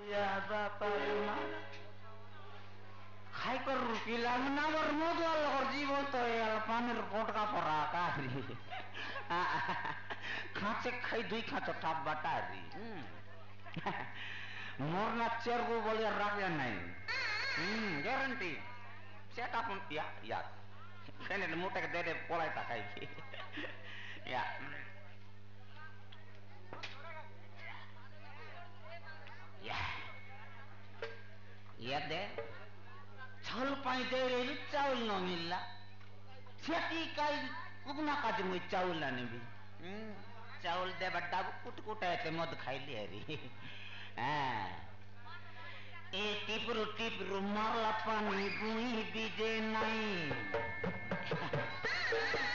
Ya bapak mana? Hai kor rupilah menawar modal kor জীবন তো এই পানির পটকা পড়া কারি খাঁচে খাই দুই খাঁচো টাপ বাটারি মোর না চেরগো বলে রাখবেন নাই গ্যারান্টি সেটা পন ইয়া ইয়া কেন মোটাকে দে পলাই টাকাই ইয়া ইয়া ইয়া দে छल पाई दे रही चावल न मिलला खेती काई कुगना काज मुई चावल लाने भी चावल दे बड्डा कुट कुटाए ते मद खाई ले री ए टिपरू मारला पानी बुई बीजे नहीं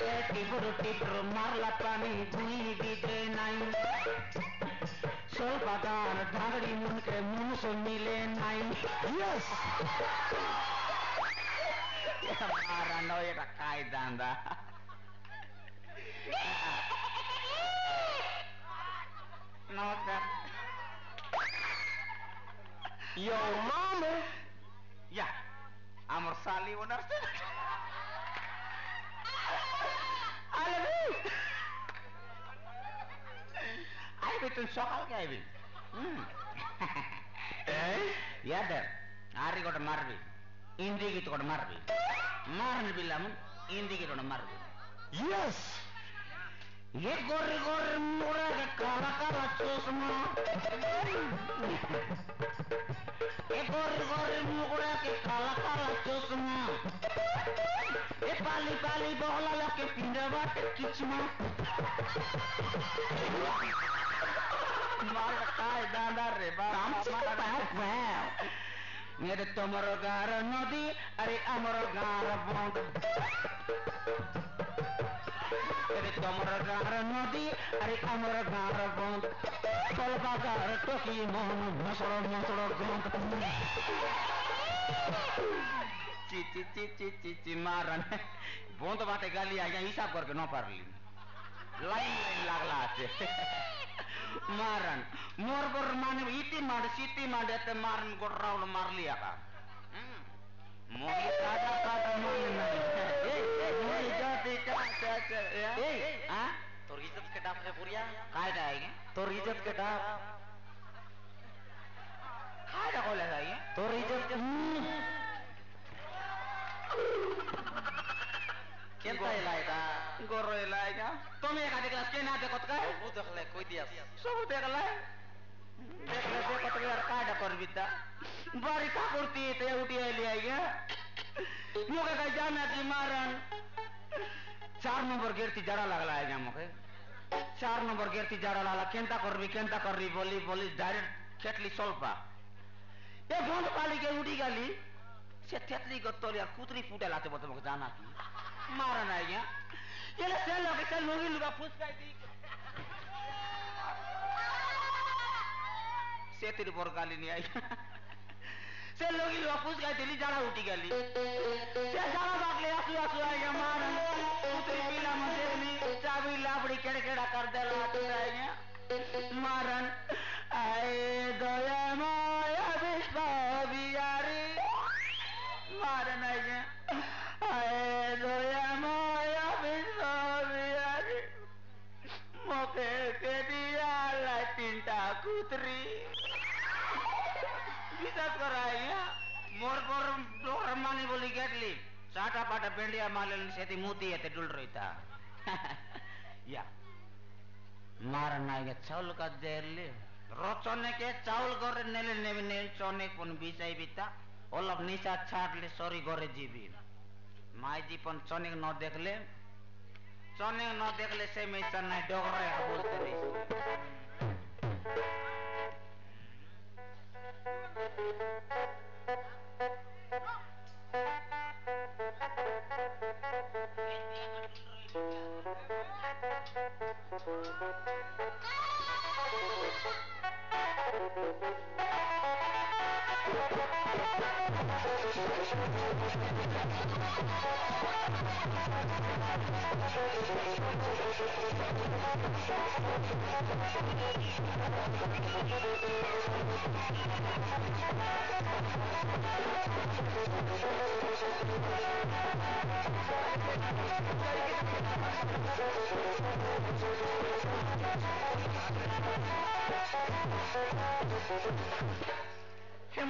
ए टिपरू मारला पानी बुई बीजे नहीं सोलपादार ढागड़ी मुन के मुंह से मिले नहीं यस मारा नो ये रकाई दांदा नमस्कार Yo mama ya amor sali benar sih Ayo bikin soal kayak ini ya deh hari kau udah marbi indi gitu kau udah marbi marni bilang indi gitu udah marbi yes ये गोरे गोरे मुड़ा के काला काला चश्मा ये गोरे गोरे मुड़ा के काला काला चश्मा ये पाली पाली बोला लगे पिंडा बाटे किचमा मार काय दांदा रे बाबा मेरे तमर गार नदी अरे अमर गार बंद अरे तमर गार नदी अरे अमर गार बंद कलबा गार टोकी मोहन मसड़ो मसड़ो गंद ची ची ची ची ची ची मारन बंद बाटे गाली आ गया हिसाब करके न पारली लाइन लाइन लागला आछे मारन मोर बर माने इति मार सिटी माडे मारन गोडराउल मारली आका मोर काटा काटा माने मोर जाति काटा हां तोर इज्जत के डाप है पुरिया काय जाएंगे तोर इज्जत के डाप काय जा बोले जाएंगे तोर इज्जत के केंता इलायदा गोरो इलायगा तुम्हें का देखला के ना देखत का वो देखले कोई दिया सब देखला देखले देखत यार काटा कर बिता बारी का करती ते उठी आली आईगा मोके का जाना की मारन 4 नंबर गिरती जड़ा लागला आईगा मोके 4 नंबर गिरती जड़ा लागला केंता करबी बोली बोली डायरेक्ट खेटली सोल्पा ये गोंद पाली के उठी गाली से थेतली गत्तोल यार कुतरी फूटे लाते बोलते मोके जाना की मारन आईगा ये ले सेल के सेल लोगी लुगा फुसकाई दी से तेरी बोर गाली नहीं आई से लोगी लुगा फुसकाई दिली जड़ा उठी गाली से जड़ा बागले आसू आसू आईगा मारन कुतरी पीला मंदिर चाबी लाबड़ी केड़े केड़ा कर दे आईगा मारन आए दया माया विश्व बिहारी मारन आईगा आए दया माया विश्व बिहारी मोके के दिया तीनटा कुतरी विश्वास कराया मोर पर डोर मानी बोली गेटली साटा पाटा पेंडिया मालन सेती मूती है ते डुल रही था या मारन आएगा चावल का देर ले रोचने के चावल गोरे नेले नेले चोने पन बिचाई बिता ओलब निशा छाट ले सॉरी गोरे जीबी माई जी पन चने न देखले से में चन्ना डोगरे बोलते नहीं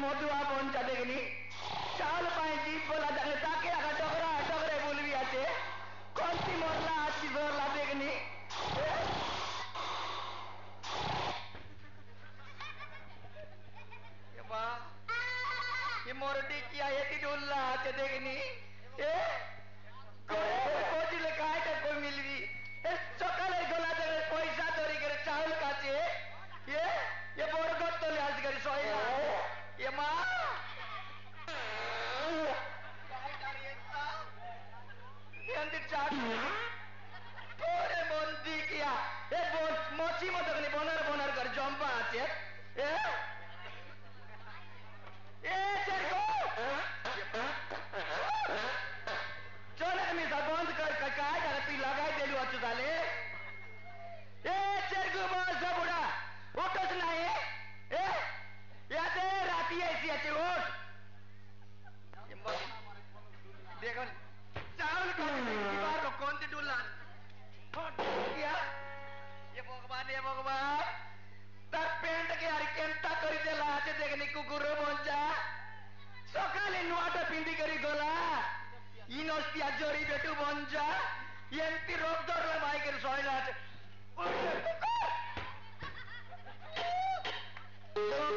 মধুয়া পঞ্চা দেখনি চাল পাই জিপ বলা জানে তাকে আগা ডগরা ডগরে বলবি আছে কন্তি মরলা আছি ধরলা দেখনি ये मोरडी किया ये डोला आते देखनी कोजिले काय का कोई मिलवी सकाले गोला दे पैसा चोरी करे चावल काचे ये बोरगत तो लाज करी सोइला ये मां ये अंदर चाट ओरे मोरडी किया ये मोची मदगनी बोनर कर जंपा आचे चल मी बंद कर काय झालं ती लगाय दिली वाचू झाले चेरगू बस बुडा उठच नाही याचे राती यायची याची ओठ देखो चावल दीवार कोणती डुल्ला ये भगवान तर पेंट के यार केंता करी देला आचे देखनी कुकुर बोंचा सकाले नुआटा पिंडी करी गोला इनोस्तिया जोरी बेटू बोंचा एंती रोग दौरला माई करी सोयला आचे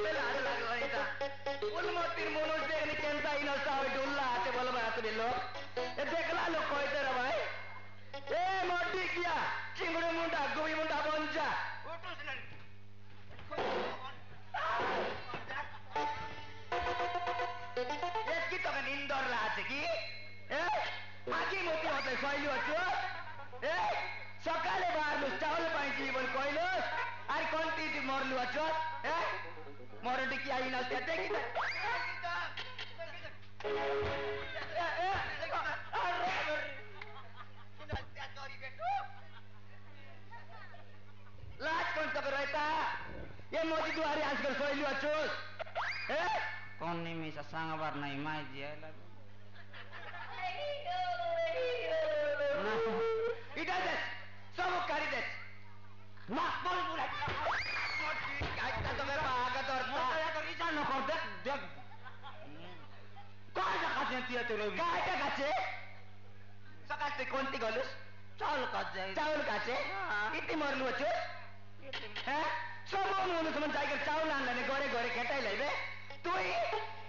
पेला आचे लागला इता उलमोतीर मोनोस देखनी केंता इनोस्ता होई डुल्ला आचे बोला भाई आतुरी लोग देखला लोग कोई तेरा भाई मोटी किया चिंगड़ू मुंडा गुवी मुंडा बोंचा उठूस नहीं यति त निन्दर लाछ कि माथि मोती होते सैलु अछु सकाले बार्नु चावल पाइ जीवन कइलो आर कोन्टी मरलु अछु मरडी कि आइन त्यतै कि लाज कोन सब रहता ये मोदी द्वारे आजकल सैलु अछु कौन नहीं मिसा सांगबार नहीं माय जियाला इधर दे सब करी दे माफल बुला काटता तो मेरा आगत और मोटा तो रिचा न कर देख काय का काचे तेरे काय का काचे सकाळते कोणती गलस चावल काचे किती मरलु अछु सब मोनु समन जायकर चावल आणलाने गोरे गोरे खेटाई लइबे तुई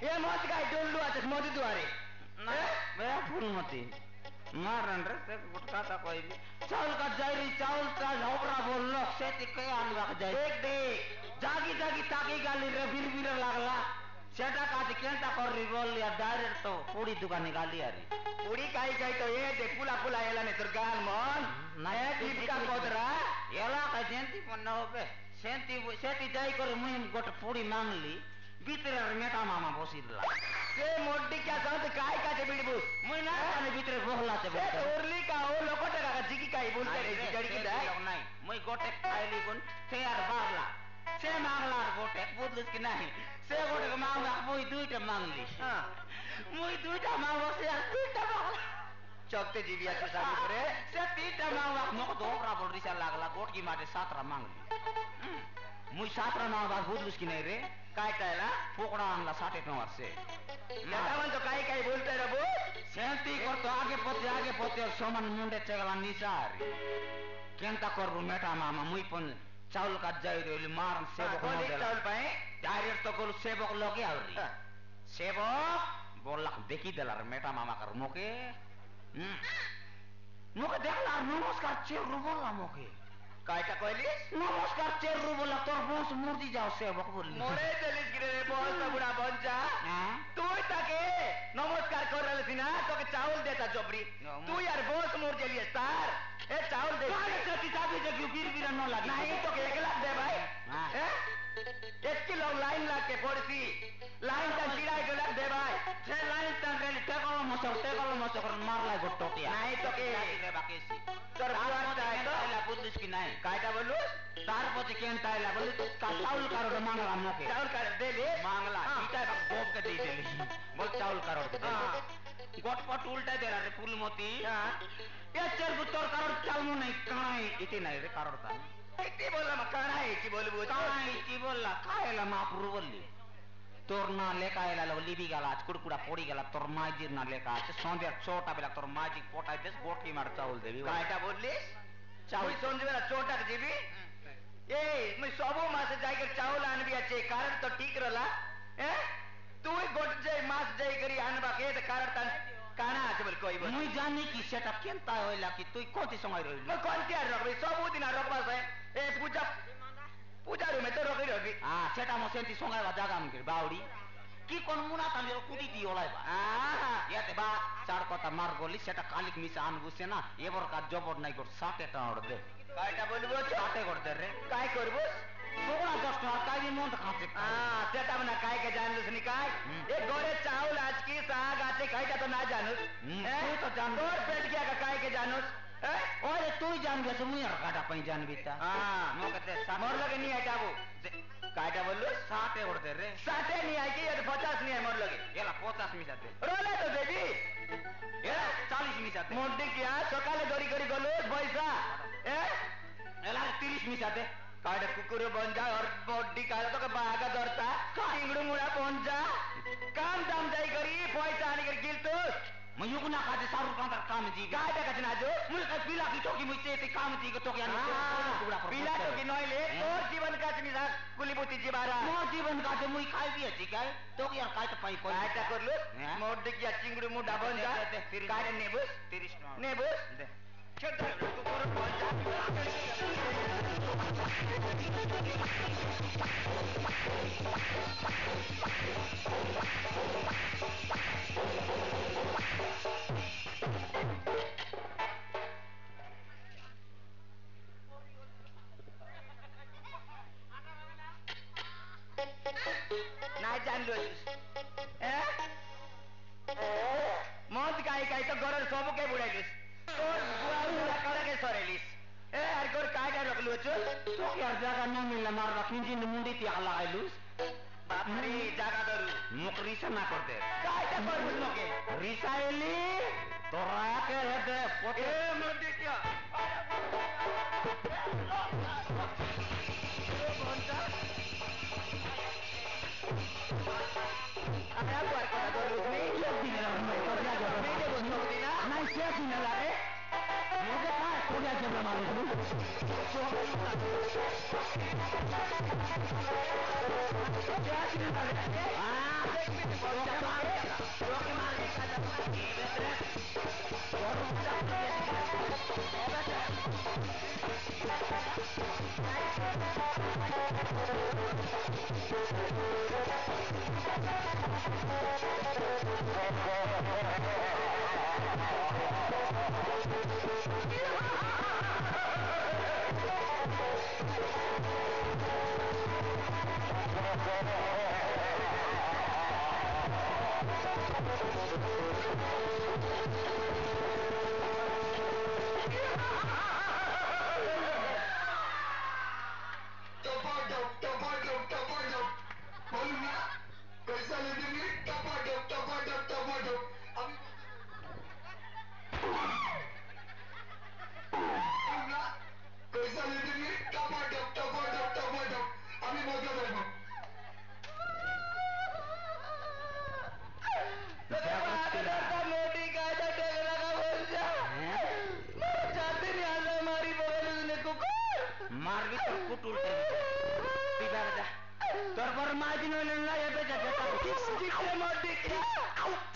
ये मत काय डोल्लू आछस मोदी दुआरे मेरा फूल मती मारन रे ते गुटका ता कोइली चावल का जायरी चावल का झोपरा बोललो सेति के आनवा जाय देख जागी ताकी गाली रे बिर लागला सेटा काटी केंटा कररी बोल या डायरेक्ट तो पूरी दुकान निकाली यारी पूरी काई तो ये दे पुला एला ने तोर गाल मन नया टीप का कोदरा एला का जेंती पन्ना होबे सेति जाई कर मुई गोट पूरी मांगली भीतर मेटा मामा बसिला से मोड्डी क्या सांत काय का बिडबू मुई ना काने भीतर बोहला ते ओरली का ओ लोकोटा का जिकी काय बोलते रे जड़ी की दाई नहीं मुई गोटे खाइली गुन फेर बारला से मांगला गोटे बुदलस की नहीं से गोटे मांगला मुई दुईटा मांगली हां मुई दुईटा मांगो से दुईटा मांगला चौकते जीविया से साथी करे से तीटा मांगला मको दोरा बोल रिसा लागला गोट की मारे सातरा मांगली मुई सातरा मांगला बुदलस की नहीं रे काय कायला पोकड़ा आणला 9.5 वर्षे नेतावन तो काय बोलते रे बो सेंती करतो आगे पोते सोमन मुंडे चगला निसारी केंता करबो मेटा मामा मुई पण चावल का जाई रेली मारन सेबक कोन चावल पाए डायरेक्ट तो गोल सेबक लगे आवरी सेबक बोलला देखी देला रे मेटा मामा कर मोके देखला नमस्कार चेरु बोलला मोके काय का कहली नमस्कार चेरु बोलला तोर बॉस मुर्दी जाओ सेबक बोलली मोरे चलिस गिरे बॉस तो बुढ़ा बंचा तू ताके नमस्कार कर रहल छी ना तो के चावल देता जोबरी तू यार बॉस मोर जलिए स्टार ए चावल दे काय सती साबी जे बिर न लागी नहीं तो के 1 लाख दे भाई একটি লোক লাইন লাগে পড়ছি লাইন তা চিড়াই গেল দে ভাই সে লাইন তা গেলি টেকল মশো করে মারলাই গো টোটিয়া নাই তোকে লাগে বাকিছি তোর বুয়ার চাই তো তাইলা বুঝলিস কি নাই কাইটা বলুস তারপরে কেন তাইলা বলি চাউল কারোর মাংলা মুখে চাউল কার দেলে মাংলা ইটা গোপকে দিয়ে দিলি বল চাউল কারোর গটপট উল্টাই দেলা রে ফুলমতি এ চের তোর কারোর চালমু নাই কানাই ইতি নাই রে কারোর তা এটি বললাম কানাই কি বলবো কানাই কি বললা খাইলা মাপুরু বললি তোর না লেখা এলা লিবি গেল আজ কুড়কুড়া পড়ি গেল তোর মাইজির না লেখা আছে সন্ধ্যা ছোটা বেলা তোর মাইজি পটাই দেশ গোটি মার চাউল দেবি কাইটা বললিস চাউল সন্ধ্যে বেলা চোটাক দিবি এই মুই সবু মাসে যাইকে চাউল আনবি আছে কারণ তো ঠিক রলা তুই গোট যাই মাস যাই করি আনবা কে কারণ তান কানা আছে বল কই বল মুই জানি কি সেটা কেনতা হইলা কি তুই কত সময় রইলি মই কোনটি আর রাখবি সবুদিন আর রাখবা চাই এ পূজা রুমে তো রবি সেটা মো সেন্তি সঙ্গাইবা জাগা মুখের বাউরি কি কোন মুনা তালি কুটি দি ওলাইবা ইয়াতে বা চার কথা মার গলি সেটা কালিক মিশা আনবুছে না এবার কাজ জবর নাই কর 60 টাকা দে কাইটা বলবো 60 করে দে রে কাই করবো তোরা 10 টাকা কাই মন খাতে সেটা না কাই কে জানলুস নি কাই এ গরে চাউল আজ কি শাক আছে কাইটা তো না জানুস তুই তো জান তোর পেট কি কাই কে জানুস ওরে তুই জানবি তো মুই আর কাটা পাই জানবি তা মোকে দে মোর লগে নি আইতাবো কাইটা বললু 60 করে দে রে 60 নি আই কি 50 নি আই মোর লগে এলা 50 মিশা দে রোলে তো দেবি এলা 40 মিশা দে মোর দিকিয়া সকালে দড়ি করি গলু পয়সা এলা 30 মিশা দে কাইটা কুকুর বঞ্জা আর বড্ডি কালে তোকে বাগা ধরতা চিংড়ু মুড়া পঞ্জা কাম দাম যাই করি পয়সা আনি করে গিলতুস मयूक ना खाते सारू कांतर काम जी काय का कचना जो मुझे कहीं पीला की टोकी मुझसे ते काम जी को टोकी आने पीला टोकी नोइले तोर जीवन का चनी सा कुलीबुती जीवारा मोर जीवन का ते मुई खाई भी अच्छी काय टोकी यार काय तो पाई कोई काय का करलु मोर दिकिया चिंगड़ू मुडा बंजा काय नेबुस 30 नेबुस दे छत तू कोर बंजा নাই জানলুস মদ কাই কাই তো গরর সবকে বুড়াইলিস তোর বুয়া বুড়া কাড়াকে সরেলিস আর গোর কাই কাই রাখলু তো टोकी यार जागा न मिलना मार रखी जी मुंडी ती आला आइलुस বাপরে জাগা ধরু मुक रिसा ना कर दे কাইটা করবুস লোকে रिसा एली तोरा के हेदे पोते মোর দেখিয়া আরে আর কথা বলুস নি দিন না নাই সে দিন লাগে মুকে কাজ কোডিয়া জেলা মারু मारबी तो कुट उल्टे पिबा जा तोर पर मार्जिन होले ना ये बेटा बेटा किसने मार दे क्या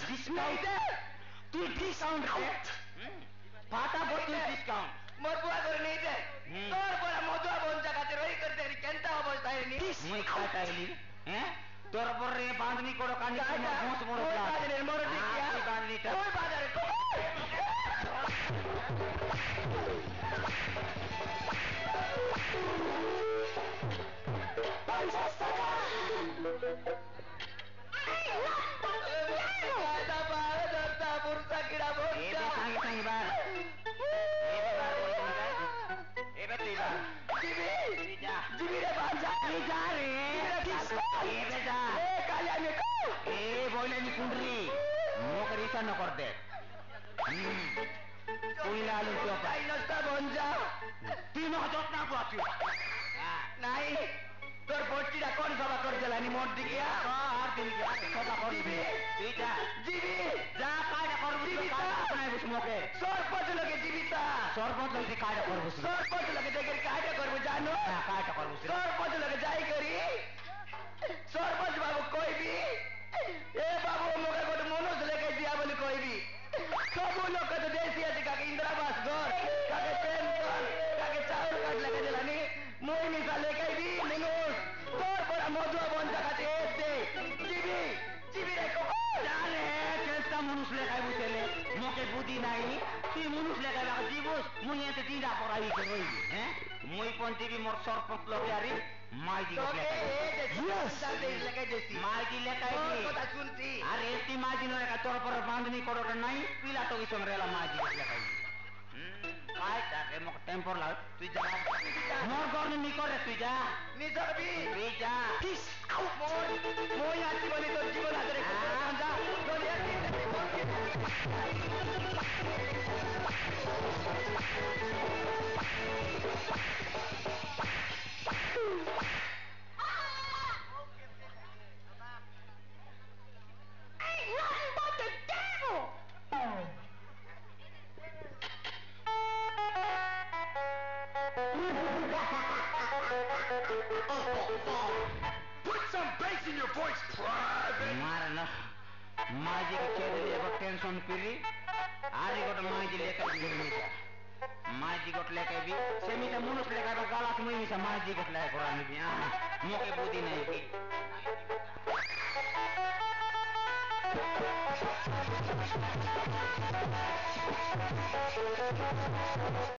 डिस्काउंट तू डिस्काउंट फाटा बोल तू डिस्काउंट मधुआ कर नहीं दे तोर पर मधुआ बोल जगह ते रोई कर दे केंता अवस्था है नी मुई खाता है हैं तोर पर रे बांधनी कोड़ो कानी घोंस मोड़ कोई बात नहीं मोड़ दे क्या बांधनी कोई बात नहीं নইলে নি কুন্ডরি মুখে রিসা ন কর দে কইলা আলু তো তাই নষ্ট বঞ্জা তুই ন যত্ন বুয়াছি নাই তোর বট্টিটা কোন সভা করছিলানি মোট দিকিয়া আর দিন কথা কর জিবি তুই যা জিবি যা কায়দা করবি জীবিত। আপনাই বস মুখে সরপঞ্চ লোকে জীবিতা সরপঞ্চ লোকে কায়দা করবো সরপঞ্চ লোকে দেখে কাজটা করবো জানো হ্যাঁ কায়দা করবো সরপঞ্চ লোকে যাই করি সরপঞ্চ বাবু কইবি এ বাবু মোকে গোটে মনুষ লেগে দিয়া বলি কইবি সবু লোক তো দেশি আছে কাকে ইন্দিরাবাস ঘর কাকে পেনশন কাকে চাউল কার্ড লেগে দিলানি মই মিশা লেখাইবি মনুষ তোর পরা মধুয়া বন্ধা কাছে এসে জিবি জিবি রে জানে চেষ্টা মানুষ লেখাই বুঝেলে মোকে বুদ্ধি নাই তুই মানুষ লেখাই লাগা দিবস মুই এতে তিনটা পড়াই রইবি হ্যাঁ মুই পঞ্চিবি মোর সরপঞ্চ লোকে আরি মাইজি তোকে লেখাই লেখাই দিছি মাইজি লেখাই তোর কথা শুনছি আরে এটি মাইজি নয় তোর পর বান্ধনি করোটা নাই পিলা তো কিছু রেলা মাইজি লেখাই কাই তাকে মোক টেম্পর লাগ তুই যা মোর গর্ন নি করে তুই যা নিজবি তুই যা পিস আউট মই আছি বলি তোর জীবন হাজারে যা দুনিয়া Put some bass in your voice, private. मार न माजी के खेत लिए को टेंशन पिरी आरी गोट माजी लेकर गिरनी जा माजी गोट लेके भी सेमी त मुनुस लेकर गाला मुई मिसा माजी गोट लेकर पुरानी भी मोके बुद्धि नहीं की